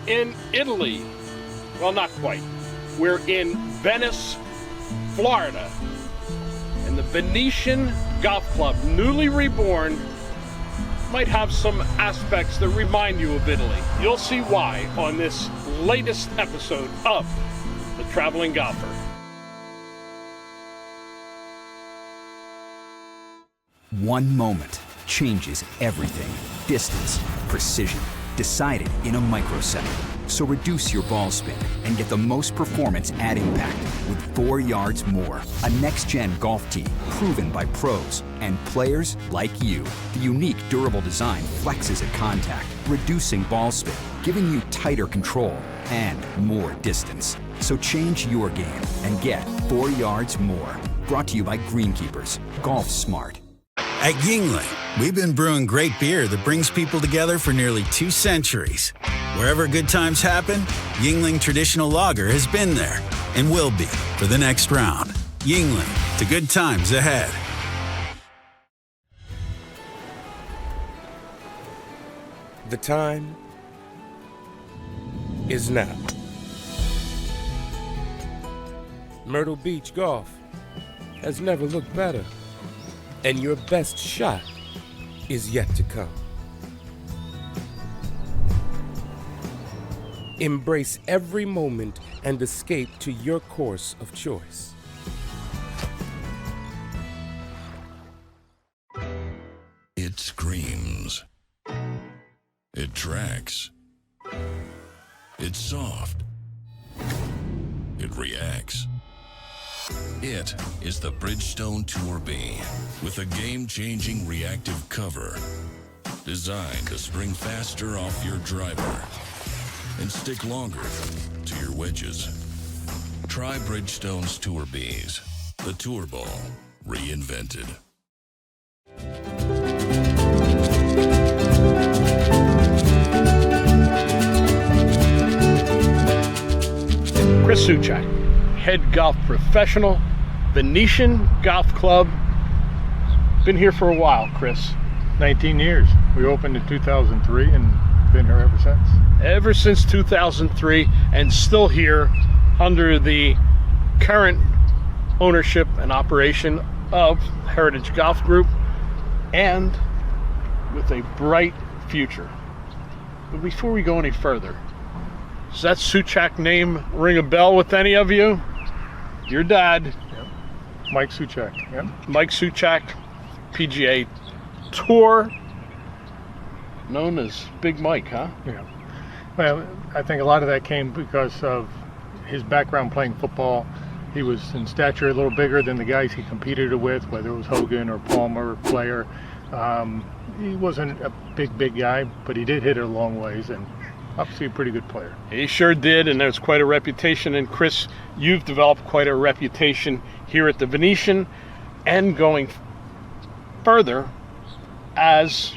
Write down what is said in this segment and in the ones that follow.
in Italy. Well, not quite. We're in Venice, Florida. And the Venetian Golf Club, newly reborn, might have some aspects that remind you of Italy. You'll see why on this latest episode of The Traveling Golfer. One moment changes everything. Distance, precision, decided in a microsecond. So reduce your ball spin and get the most performance at impact with 4 yards more. A next-gen golf tee proven by pros and players like you. The unique durable design flexes at contact, reducing ball spin, giving you tighter control and more distance. So change your game and get 4 yards more. Brought to you by Greenkeepers. Golf smart. At Yingling, we've been brewing great beer that brings people together for nearly 2 centuries. Wherever good times happen, Yingling Traditional Lager has been there and will be for the next round. Yingling, to good times ahead. The time is now. Myrtle Beach golf has never looked better, and your best shot is yet to come. Embrace every moment and escape to your course of choice. It screams. It tracks. It's soft. It reacts. It is the Bridgestone Tour B with a game-changing reactive cover designed to spring faster off your driver and stick longer to your wedges. Try Bridgestone's Tour Bs, the Tour Ball reinvented. Chris Souchak, head golf professional, Venetian Golf Club. Been here for a while, Chris. 19 years. We opened in 2003 and been here ever since. Ever since 2003, and still here under the current ownership and operation of Heritage Golf Group, and with a bright future. But before we go any further, does that Souchak name ring a bell with any of you? Your dad. Yep. Mike Souchak. Yep. Mike Souchak, PGA Tour, known as Big Mike, huh? Yeah. Well, I think a lot of that came because of his background playing football. He was in stature a little bigger than the guys he competed with, whether it was Hogan or Palmer or Flair. He wasn't a big guy, but he did hit it a long ways, and obviously a pretty good player. He sure did, and there's quite a reputation. And Chris, you've developed quite a reputation here at the Venetian, and going further as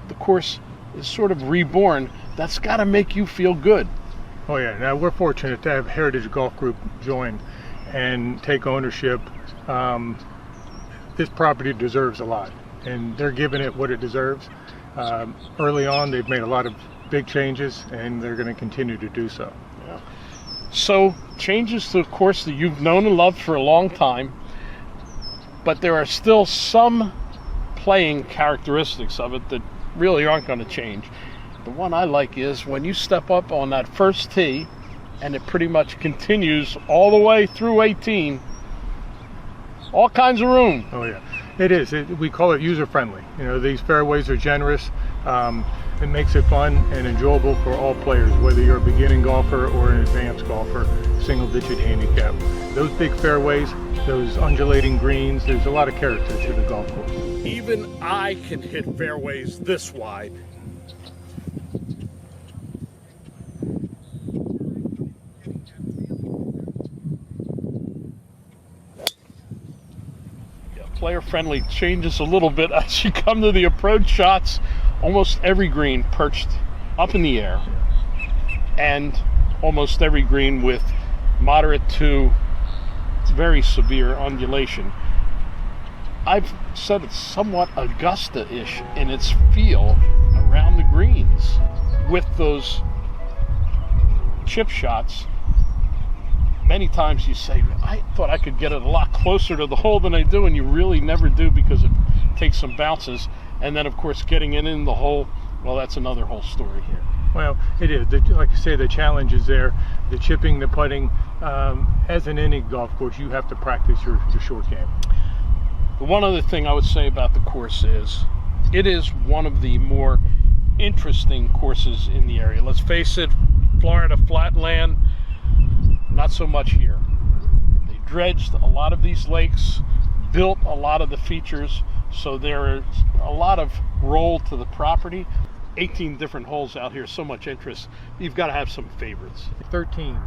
the course is sort of reborn. That's got to make you feel good. Oh yeah, now we're fortunate to have Heritage Golf Group join and take ownership. This property deserves a lot, and they're giving it what it deserves. Early on, they've made a lot of big changes, and they're going to continue to do so. Yeah. So changes to the course that you've known and loved for a long time, but there are still some playing characteristics of it that really aren't going to change. The one I like is when you step up on that first tee, and it pretty much continues all the way through 18, all kinds of room. Oh yeah, it is. We call it user-friendly. You know, these fairways are generous. It makes it fun and enjoyable for all players, whether you're a beginning golfer or an advanced golfer, single-digit handicap. Those big fairways, those undulating greens, there's a lot of character to the golf course. Even I can hit fairways this wide. Player-friendly changes a little bit as you come to the approach shots. Almost every green perched up in the air, and almost every green with moderate to very severe undulation. I've said it's somewhat Augusta-ish in its feel around the greens, with those chip shots, many times you say, I thought I could get it a lot closer to the hole than I do, and you really never do because it takes some bounces. And then, of course, getting it in the hole, well, that's another whole story here. Well, it is. Like you say, the challenge is there. The chipping, the putting. As in any golf course, you have to practice your short game. The one other thing I would say about the course is it is one of the more interesting courses in the area. Let's face it, Florida flatland, not so much here. They dredged a lot of these lakes, built a lot of the features, so there is a lot of roll to the property. 18 different holes out here, so much interest. You've got to have some favorites. 13,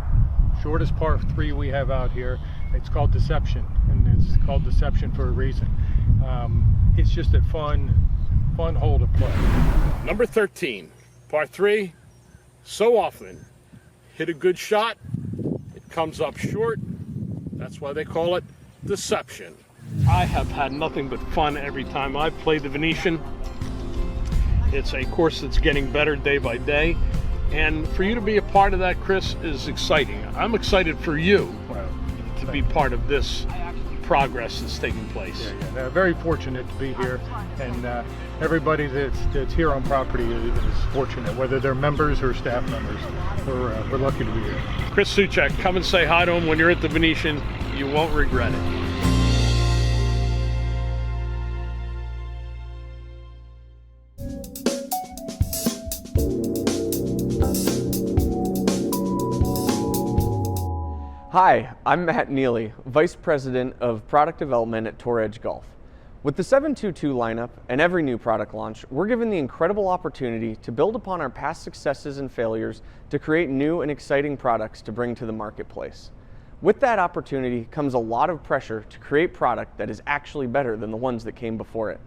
shortest par 3 we have out here. It's called Deception, and it's called Deception for a reason. It's just a fun hole to play. Number 13, par 3. So often, hit a good shot, it comes up short. That's why they call it Deception. I have had nothing but fun every time I've played the Venetian. It's a course that's getting better day by day, and for you to be a part of that, Chris, is exciting. I'm excited for you to be part of this progress that's taking place. Yeah. Very fortunate to be here, and everybody that's here on property is fortunate, whether they're members or staff members. We're lucky to be here. Chris Soucek, come and say hi to him when you're at the Venetian. You won't regret it. Hi, I'm Matt Neely, Vice President of Product Development at Tour Edge Golf. With the 722 lineup and every new product launch, we're given the incredible opportunity to build upon our past successes and failures to create new and exciting products to bring to the marketplace. With that opportunity comes a lot of pressure to create product that is actually better than the ones that came before it.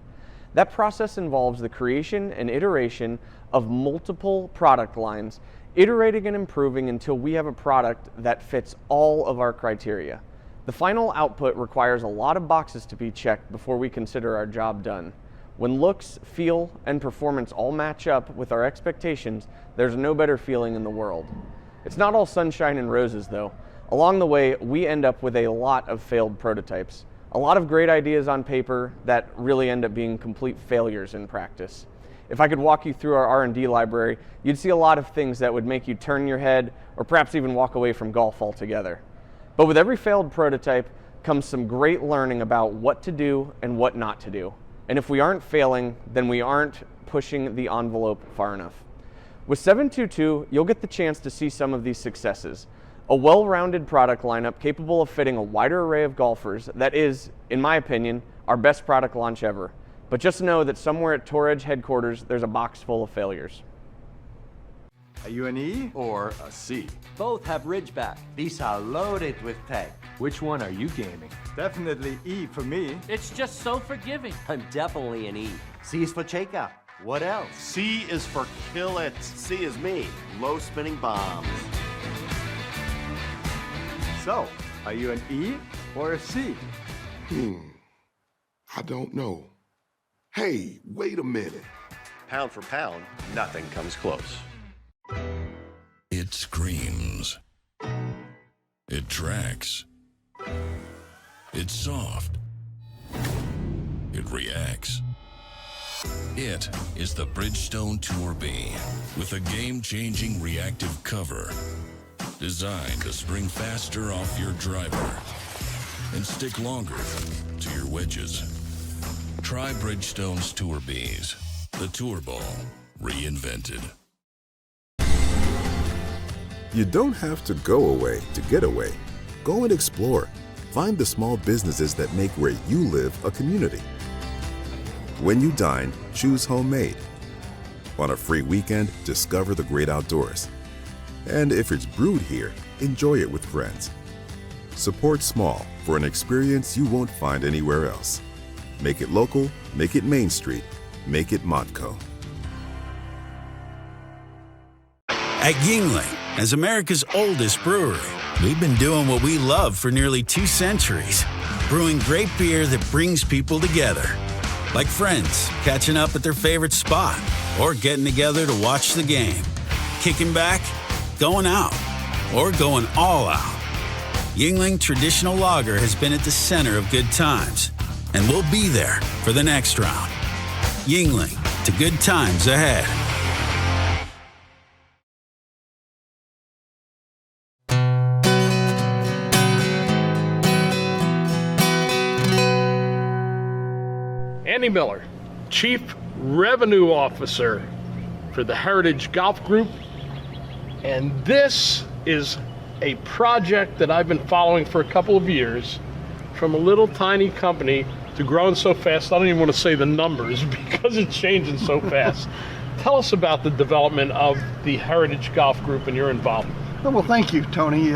That process involves the creation and iteration of multiple product lines, iterating and improving until we have a product that fits all of our criteria. The final output requires a lot of boxes to be checked before we consider our job done. When looks, feel, and performance all match up with our expectations, there's no better feeling in the world. It's not all sunshine and roses though. Along the way, we end up with a lot of failed prototypes. A lot of great ideas on paper that really end up being complete failures in practice. If I could walk you through our R&D library, you'd see a lot of things that would make you turn your head or perhaps even walk away from golf altogether. But with every failed prototype comes some great learning about what to do and what not to do. And if we aren't failing, then we aren't pushing the envelope far enough. With 722, you'll get the chance to see some of these successes. A well-rounded product lineup capable of fitting a wider array of golfers that is, in my opinion, our best product launch ever. But just know that somewhere at Tour Edge headquarters, there's a box full of failures. Are you an E or a C? Both have Ridgeback. These are loaded with tech. Which one are you gaming? Definitely E for me. It's just so forgiving. I'm definitely an E. C is for Cheka. What else? C is for kill it. C is me. Low spinning bombs. So, are you an E or a C? I don't know. Hey, wait a minute. Pound for pound, nothing comes close. It screams. It tracks. It's soft. It reacts. It is the Bridgestone Tour B with a game-changing reactive cover designed to spring faster off your driver and stick longer to your wedges. Try Bridgestone's Tour Bs, the Tour Ball reinvented. You don't have to go away to get away. Go and explore. Find the small businesses that make where you live a community. When you dine, choose homemade. On a free weekend, discover the great outdoors. And if it's brewed here, enjoy it with friends. Support small for an experience you won't find anywhere else. Make it local, make it Main Street, make it Modco. At Yingling, as America's oldest brewery, we've been doing what we love for nearly 2 centuries. Brewing great beer that brings people together. Like friends catching up at their favorite spot or getting together to watch the game. Kicking back, going out, or going all out. Yingling Traditional Lager has been at the center of good times, and we'll be there for the next round. Yingling, to good times ahead. Andy Miller, Chief Revenue Officer for the Heritage Golf Group. And this is a project that I've been following for a couple of years, from a little tiny company to growing so fast. I don't even want to say the numbers because it's changing so fast. Tell us about the development of the Heritage Golf Group and your involvement. Well, thank you, Tony.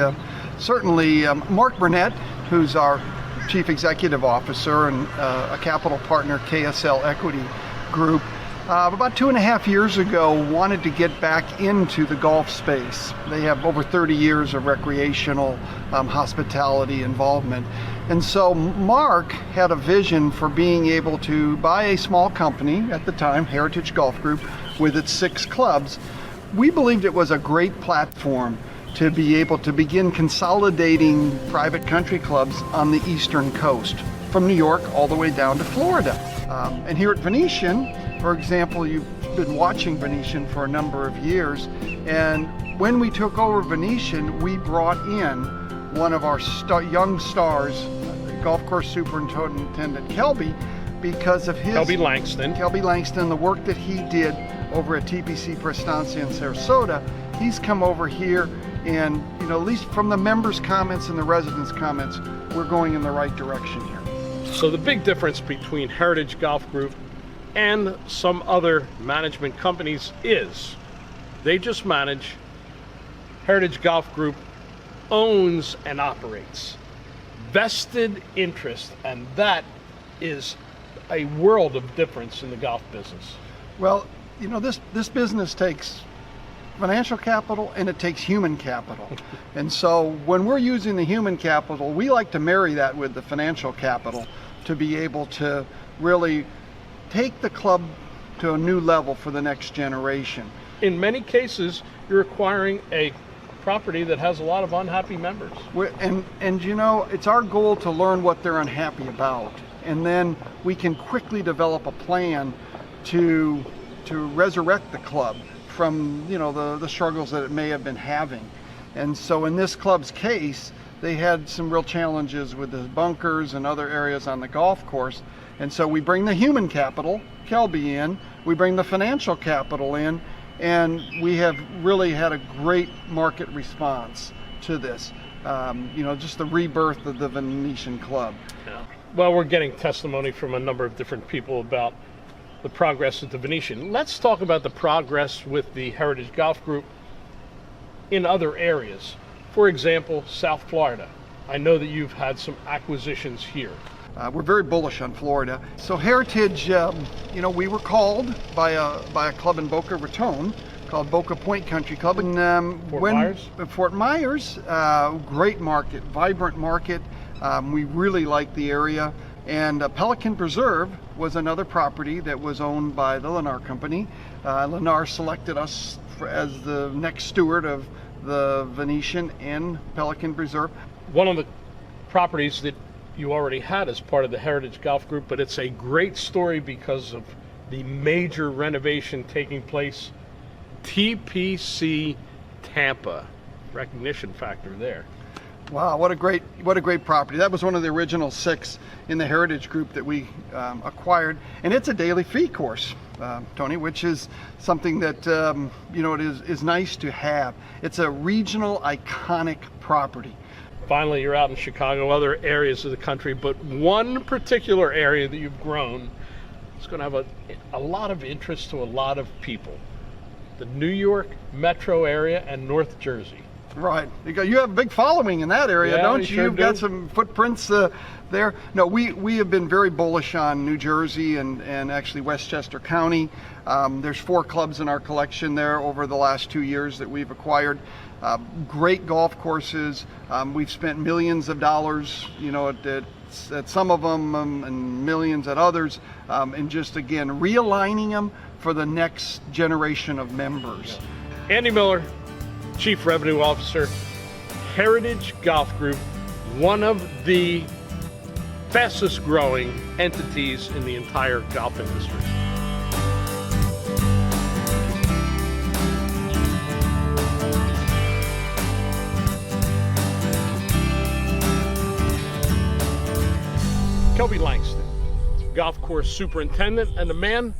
Certainly, Mark Burnett, who's our Chief Executive Officer and a capital partner, KSL Equity Group, about 2.5 years ago wanted to get back into the golf space. They have over 30 years of recreational hospitality involvement. And so Mark had a vision for being able to buy a small company at the time, Heritage Golf Group, with its 6 clubs. We believed it was a great platform to be able to begin consolidating private country clubs on the eastern coast, from New York all the way down to Florida. And here at Venetian, for example, you've been watching Venetian for a number of years, and when we took over Venetian, we brought in one of our young stars, golf course superintendent Kelby, because of his... Kelby Langston, the work that he did over at TPC Prestancia in Sarasota. He's come over here, and at least from the members' comments and the residents' comments, we're going in the right direction here. So the big difference between Heritage Golf Group and some other management companies is they just manage. Heritage Golf Group owns and operates. Vested interest, and that is a world of difference in the golf business. Well, this business takes financial capital and it takes human capital. And so when we're using the human capital, we like to marry that with the financial capital to be able to really take the club to a new level for the next generation. In many cases, you're acquiring a property that has a lot of unhappy members. And it's our goal to learn what they're unhappy about, and then we can quickly develop a plan to resurrect the club from the struggles that it may have been having. And so in this club's case, they had some real challenges with the bunkers and other areas on the golf course. And so we bring the human capital, Kelby, in, we bring the financial capital in, and we have really had a great market response to this. Just the rebirth of the Venetian club. Yeah. Well, we're getting testimony from a number of different people about the progress at the Venetian. Let's talk about the progress with the Heritage Golf Group in other areas. For example, South Florida. I know that you've had some acquisitions here. We're very bullish on Florida. So Heritage, we were called by a club in Boca Raton called Boca Point Country Club. And Fort Myers, great market, vibrant market. We really like the area. And Pelican Preserve was another property that was owned by the Lennar Company. Lennar selected us as the next steward of the Venetian and Pelican Preserve. One of the properties that you already had as part of the Heritage Golf Group, but it's a great story because of the major renovation taking place. TPC Tampa, recognition factor there. Wow, what a great property. That was one of the original 6 in the Heritage Group that we acquired, and it's a daily fee course, Tony, which is something that it is nice to have. It's a regional iconic property. Finally, you're out in Chicago, other areas of the country, but one particular area that you've grown is going to have a lot of interest to a lot of people. The New York metro area and North Jersey. Right. You have a big following in that area, don't you? Sure You've got some footprints there. No, we have been very bullish on New Jersey and actually Westchester County. There's 4 clubs in our collection there over the last 2 years that we've acquired. Great golf courses. We've spent millions of dollars, at some of them and millions at others, and just, again, realigning them for the next generation of members. Andy Miller, Chief Revenue Officer, Heritage Golf Group, one of the fastest growing entities in the entire golf industry. Kelby Langston, golf course superintendent, and the man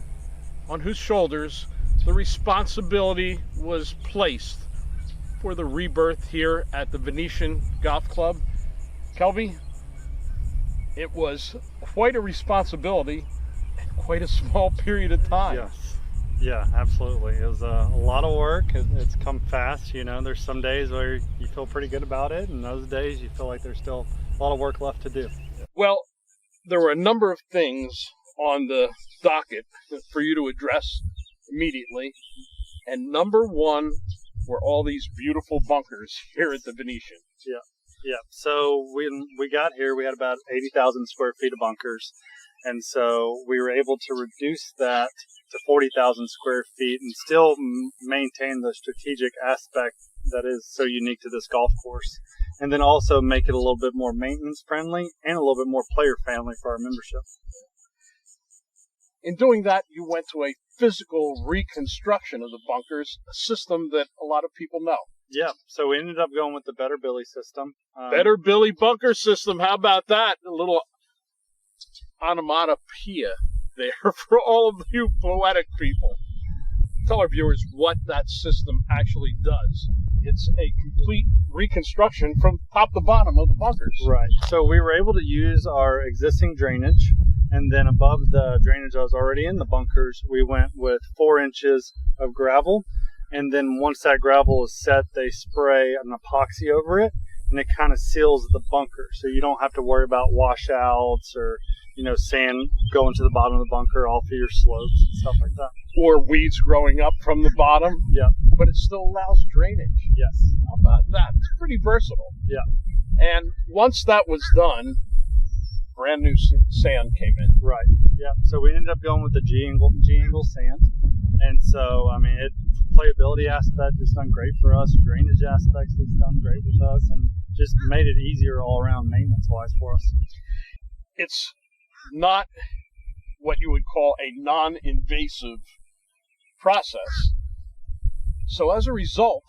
on whose shoulders the responsibility was placed for the rebirth here at the Venetian Golf Club. Kelby, it was quite a responsibility and quite a small period of time. Yes, yeah, absolutely. It was a lot of work. It's come fast. You know, there's some days where you feel pretty good about it, and those days you feel like there's still a lot of work left to do. Well, there were a number of things on the docket for you to address immediately, and number one were all these beautiful bunkers here at the Venetian. Yeah. So when we got here, we had about 80,000 square feet of bunkers, and so we were able to reduce that to 40,000 square feet and still maintain the strategic aspect that is so unique to this golf course, and then also make it a little bit more maintenance friendly and a little bit more player friendly for our membership. In doing that, you went to a physical reconstruction of the bunkers, a system that a lot of people know. Yeah, so we ended up going with the Better Billy system. Better Billy bunker system, how about that? A little onomatopoeia there for all of you poetic people. Tell our viewers what that system actually does. It's a complete reconstruction from top to bottom of the bunkers. Right. So we were able to use our existing drainage, and then above the drainage that was already in the bunkers, we went with 4 inches of gravel. And then once that gravel is set, they spray an epoxy over it, and it kind of seals the bunker. So you don't have to worry about washouts or, sand going to the bottom of the bunker off of your slopes and stuff like that. Or weeds growing up from the bottom. Yeah. But it still allows drainage. Yes. How about that? It's pretty versatile. Yeah. And once that was done, brand new sand came in. Right. Yeah. So we ended up going with the G-angle sand. And so, playability aspect has done great for us. Drainage aspects has done great with us, and just made it easier all around maintenance-wise for us. It's not what you would call a non-invasive process. So as a result,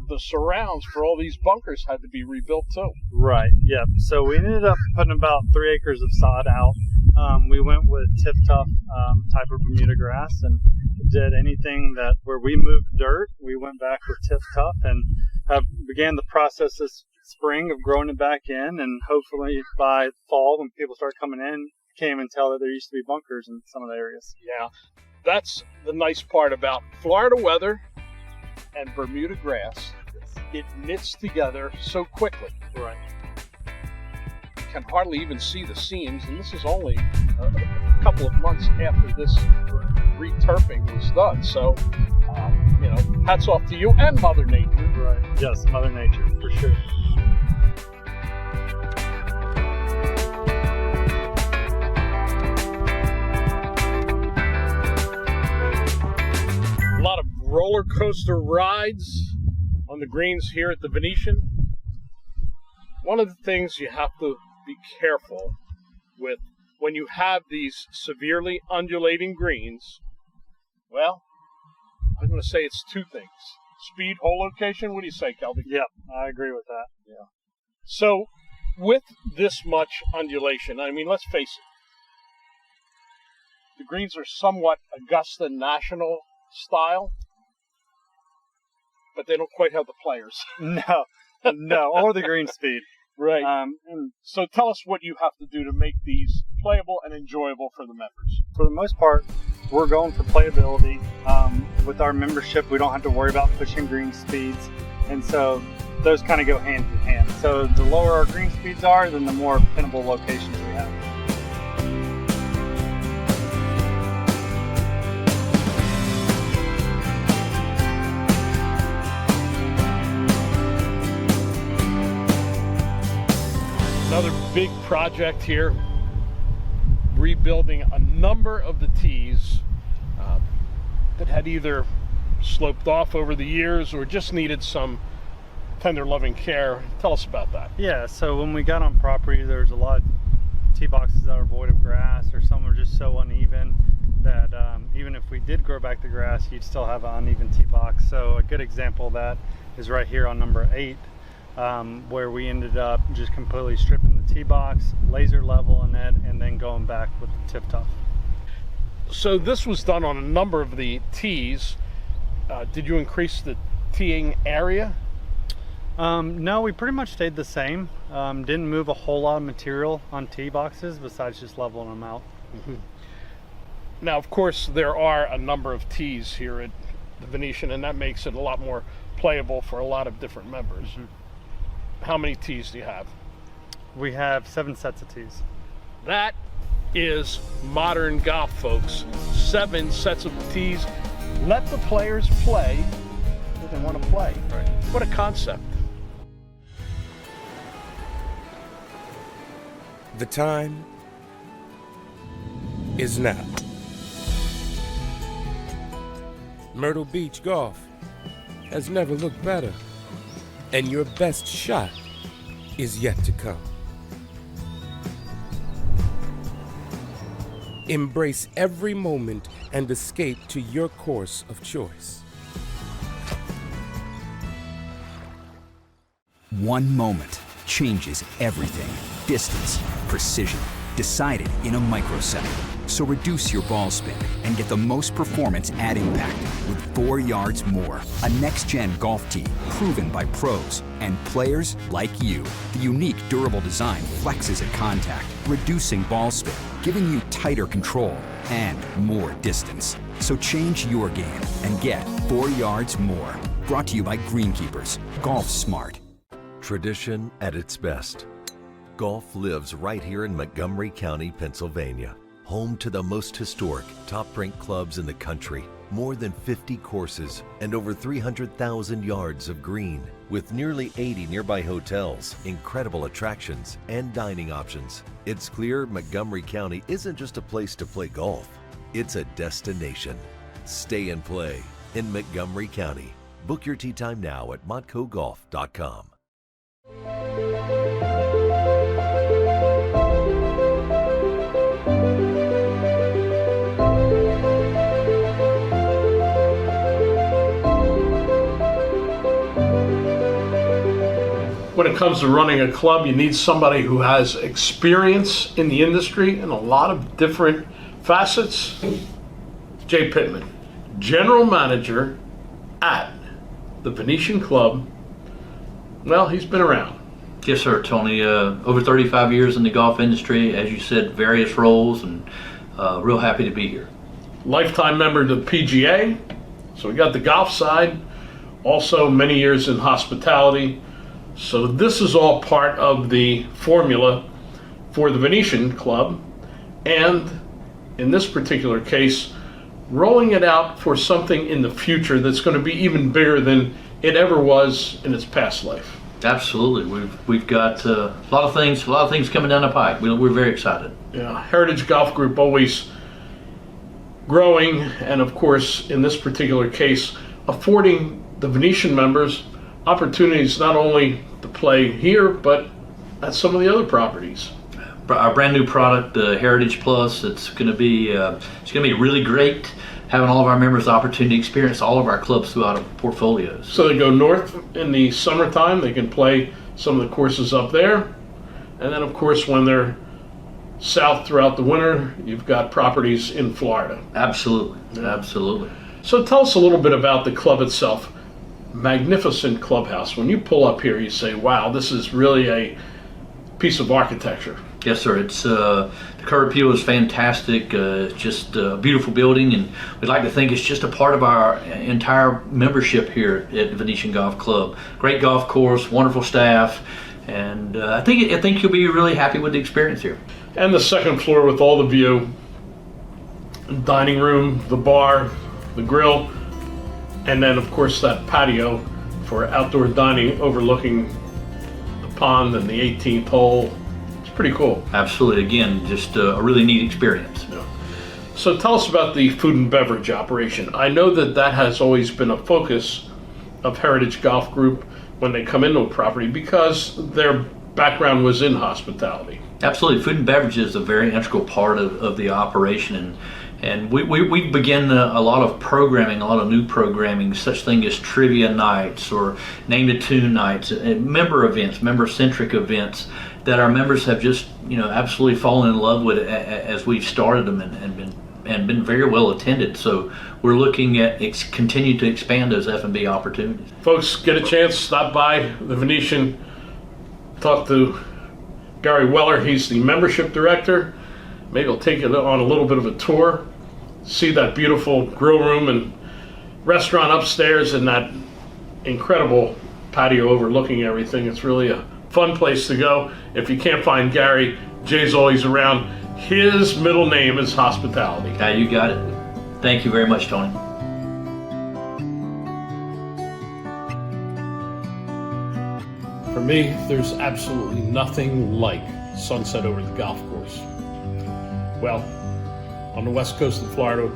the surrounds for all these bunkers had to be rebuilt too. Right, yeah. So we ended up putting about 3 acres of sod out. We went with Tip Tough type of Bermuda grass, and did anything that where we moved dirt, we went back with Tip Tough and began the process this spring of growing it back in, and hopefully by fall when people start coming in, can't even tell that there used to be bunkers in some of the areas. Yeah, that's the nice part about Florida weather and Bermuda grass. It knits together so quickly. Right. You can hardly even see the seams, and this is only a couple of months after this returfing was done. So, hats off to you and Mother Nature. Right. Yes, Mother Nature, for sure. A lot of roller coaster rides on the greens here at the Venetian. One of the things you have to be careful with when you have these severely undulating greens, well, I'm going to say it's 2 things. Speed, hole location. What do you say, Kelby? Yep, I agree with that. Yeah. So, with this much undulation, let's face it, the greens are somewhat Augusta National style, but they don't quite have the players. No, or the green speed. Right. And so tell us what you have to do to make these playable and enjoyable for the members. For the most part, we're going for playability. With our membership, we don't have to worry about pushing green speeds, and so those kind of go hand in hand. So the lower our green speeds are, then the more pinnable locations we have. Another big project here, rebuilding a number of the tees that had either sloped off over the years or just needed some tender loving care. Tell us about that. Yeah, so when we got on property, there's a lot of tee boxes that are void of grass, or some are just so uneven that even if we did grow back the grass, you'd still have an uneven tee box. So a good example of that is right here on number 8, where we ended up just completely stripping the tee box, laser leveling it, and then going back with the tip tuff. So this was done on a number of the tees. Did you increase the teeing area? No, we pretty much stayed the same. Didn't move a whole lot of material on tee boxes besides just leveling them out. Mm-hmm. Now, of course, there are a number of tees here at the Venetian, and that makes it a lot more playable for a lot of different members. Mm-hmm. How many tees do you have? We have 7 sets of tees. That is modern golf, folks. 7 sets of tees. Let the players play what they want to play. Right. What a concept. The time is now. Myrtle Beach golf has never looked better, and your best shot is yet to come. Embrace every moment and escape to your course of choice. One moment changes everything. Distance, precision, decided in a microsecond. So reduce your ball spin and get the most performance at impact with 4 yards more. A next-gen golf tee proven by pros and players like you. The unique durable design flexes at contact, reducing ball spin, giving you tighter control and more distance. So change your game and get 4 yards more. Brought to you by Greenkeepers. Golf smart. Tradition at its best. Golf lives right here in Montgomery County, Pennsylvania. Home to the most historic, top-ranked clubs in the country. More than 50 courses and over 300,000 yards of green. With nearly 80 nearby hotels, incredible attractions, and dining options. It's clear Montgomery County isn't just a place to play golf. It's a destination. Stay and play in Montgomery County. Book your tee time now at montcogolf.com. When it comes to running a club, you need somebody who has experience in the industry in a lot of different facets. Jay Pittman, General Manager at the Venetian Club. Well, he's been around. Yes, sir, Tony. Over 35 years in the golf industry, as you said, various roles, and real happy to be here. Lifetime member to the PGA, so we got the golf side. Also many years in hospitality. So this is all part of the formula for the Venetian Club, and in this particular case, rolling it out for something in the future that's going to be even bigger than it ever was in its past life. Absolutely, we've got a lot of things coming down the pipe. We're very excited. Yeah, Heritage Golf Group always growing, and of course, in this particular case, affording the Venetian members opportunities not only to play here, but at some of the other properties. Our brand new product, the Heritage Plus, it's going to be really great. Having all of our members the opportunity to experience all of our clubs throughout our portfolios. So they go north in the summertime, they can play some of the courses up there. And then of course when they're south throughout the winter, you've got properties in Florida. Absolutely, absolutely. So tell us a little bit about the club itself. Magnificent clubhouse. When you pull up here, you say, wow, this is really a piece of architecture. Yes, sir. It's the curb appeal is fantastic. Just a beautiful building, and we'd like to think it's just a part of our entire membership here at the Venetian Golf Club. Great golf course, wonderful staff, and I think you'll be really happy with the experience here. And the second floor with all the view, dining room, the bar, the grill, and then of course that patio for outdoor dining overlooking the pond and the 18th hole. Pretty cool. Absolutely. Again, just a really neat experience. Yeah. So tell us about the food and beverage operation. I know that has always been a focus of Heritage Golf Group, when they come into a property because their background was in hospitality. Absolutely. Food and beverage is a very integral part of the operation. And we begin a lot of programming, a lot of new programming, such thing as trivia nights or name a tune nights, member events, member-centric events that our members have just, absolutely fallen in love with as we've started them and been very well attended. So we're looking at continue to expand those F&B opportunities. Folks, get a chance, stop by the Venetian, talk to Gary Weller. He's the membership director. Maybe he'll take you on a little bit of a tour, see that beautiful grill room and restaurant upstairs and that incredible patio overlooking everything. It's really a fun place to go. If you can't find Gary, Jay's always around. His middle name is Hospitality. Yeah, you got it. Thank you very much, Tony. For me, there's absolutely nothing like sunset over the golf course. Well, on the west coast of Florida,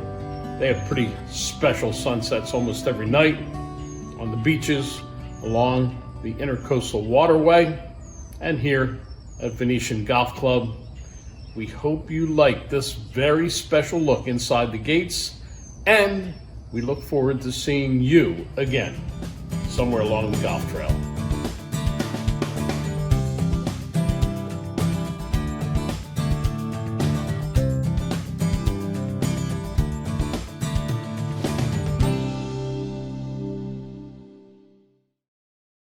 they have pretty special sunsets almost every night on the beaches, along the Intercoastal Waterway, and here at Venetian Golf Club. We hope you like this very special look inside the gates, and we look forward to seeing you again somewhere along the golf trail.